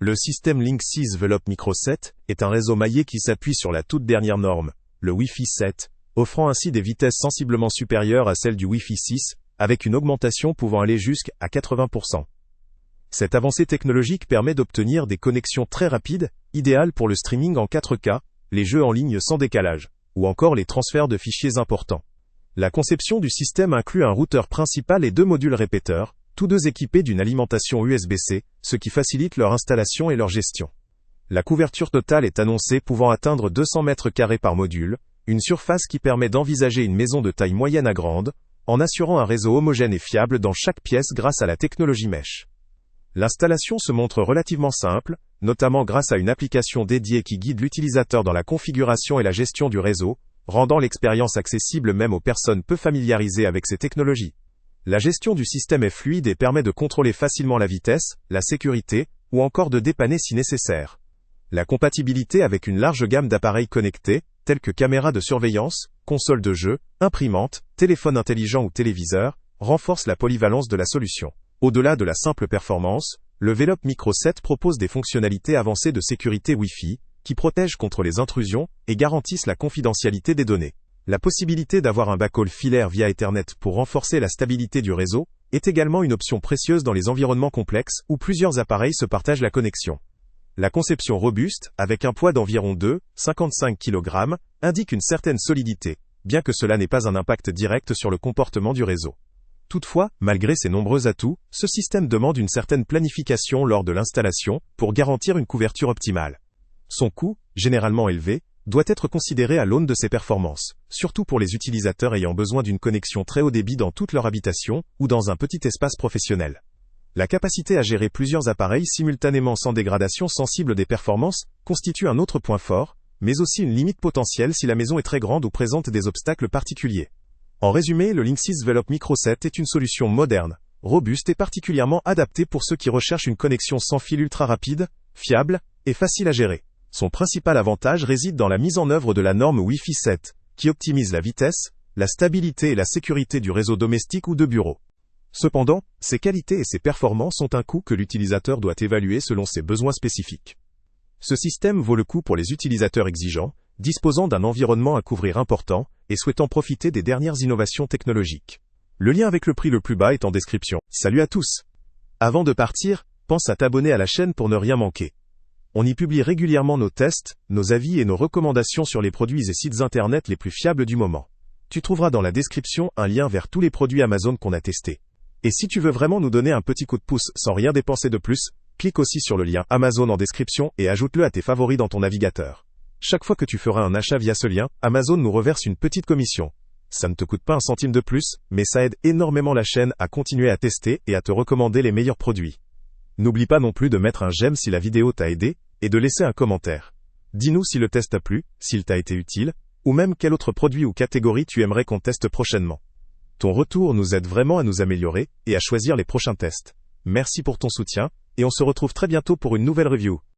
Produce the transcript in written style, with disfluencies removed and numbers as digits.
Le système Linksys Velop Micro 7 est un réseau maillé qui s'appuie sur la toute dernière norme, le Wi-Fi 7, offrant ainsi des vitesses sensiblement supérieures à celles du Wi-Fi 6, avec une augmentation pouvant aller jusqu'à 80%. Cette avancée technologique permet d'obtenir des connexions très rapides, idéales pour le streaming en 4K, les jeux en ligne sans décalage, ou encore les transferts de fichiers importants. La conception du système inclut un routeur principal et deux modules répéteurs, tous deux équipés d'une alimentation USB-C, ce qui facilite leur installation et leur gestion. La couverture totale est annoncée pouvant atteindre 200 mètres carrés par module, une surface qui permet d'envisager une maison de taille moyenne à grande, en assurant un réseau homogène et fiable dans chaque pièce grâce à la technologie mesh. L'installation se montre relativement simple, notamment grâce à une application dédiée qui guide l'utilisateur dans la configuration et la gestion du réseau, rendant l'expérience accessible même aux personnes peu familiarisées avec ces technologies. La gestion du système est fluide et permet de contrôler facilement la vitesse, la sécurité, ou encore de dépanner si nécessaire. La compatibilité avec une large gamme d'appareils connectés, tels que caméras de surveillance, consoles de jeux, imprimantes, téléphones intelligents ou téléviseurs, renforce la polyvalence de la solution. Au-delà de la simple performance, le Velop Micro 7 propose des fonctionnalités avancées de sécurité Wi-Fi, qui protègent contre les intrusions et garantissent la confidentialité des données. La possibilité d'avoir un backhaul filaire via Ethernet pour renforcer la stabilité du réseau est également une option précieuse dans les environnements complexes où plusieurs appareils se partagent la connexion. La conception robuste, avec un poids d'environ 2,55 kg, indique une certaine solidité, bien que cela n'ait pas un impact direct sur le comportement du réseau. Toutefois, malgré ses nombreux atouts, ce système demande une certaine planification lors de l'installation pour garantir une couverture optimale. Son coût, généralement élevé, doit être considéré à l'aune de ses performances, surtout pour les utilisateurs ayant besoin d'une connexion très haut débit dans toute leur habitation ou dans un petit espace professionnel. La capacité à gérer plusieurs appareils simultanément sans dégradation sensible des performances constitue un autre point fort, mais aussi une limite potentielle si la maison est très grande ou présente des obstacles particuliers. En résumé, le Linksys Velop Micro 7 est une solution moderne, robuste et particulièrement adaptée pour ceux qui recherchent une connexion sans fil ultra rapide, fiable et facile à gérer. Son principal avantage réside dans la mise en œuvre de la norme Wi-Fi 7, qui optimise la vitesse, la stabilité et la sécurité du réseau domestique ou de bureau. Cependant, ses qualités et ses performances ont un coût que l'utilisateur doit évaluer selon ses besoins spécifiques. Ce système vaut le coup pour les utilisateurs exigeants, disposant d'un environnement à couvrir important et souhaitant profiter des dernières innovations technologiques. Le lien avec le prix le plus bas est en description. Salut à tous! Avant de partir, pense à t'abonner à la chaîne pour ne rien manquer. On y publie régulièrement nos tests, nos avis et nos recommandations sur les produits et sites internet les plus fiables du moment. Tu trouveras dans la description un lien vers tous les produits Amazon qu'on a testés. Et si tu veux vraiment nous donner un petit coup de pouce sans rien dépenser de plus, clique aussi sur le lien Amazon en description et ajoute-le à tes favoris dans ton navigateur. Chaque fois que tu feras un achat via ce lien, Amazon nous reverse une petite commission. Ça ne te coûte pas un centime de plus, mais ça aide énormément la chaîne à continuer à tester et à te recommander les meilleurs produits. N'oublie pas non plus de mettre un j'aime si la vidéo t'a aidé, et de laisser un commentaire. Dis-nous si le test t'a plu, s'il t'a été utile, ou même quel autre produit ou catégorie tu aimerais qu'on teste prochainement. Ton retour nous aide vraiment à nous améliorer et à choisir les prochains tests. Merci pour ton soutien, et on se retrouve très bientôt pour une nouvelle review.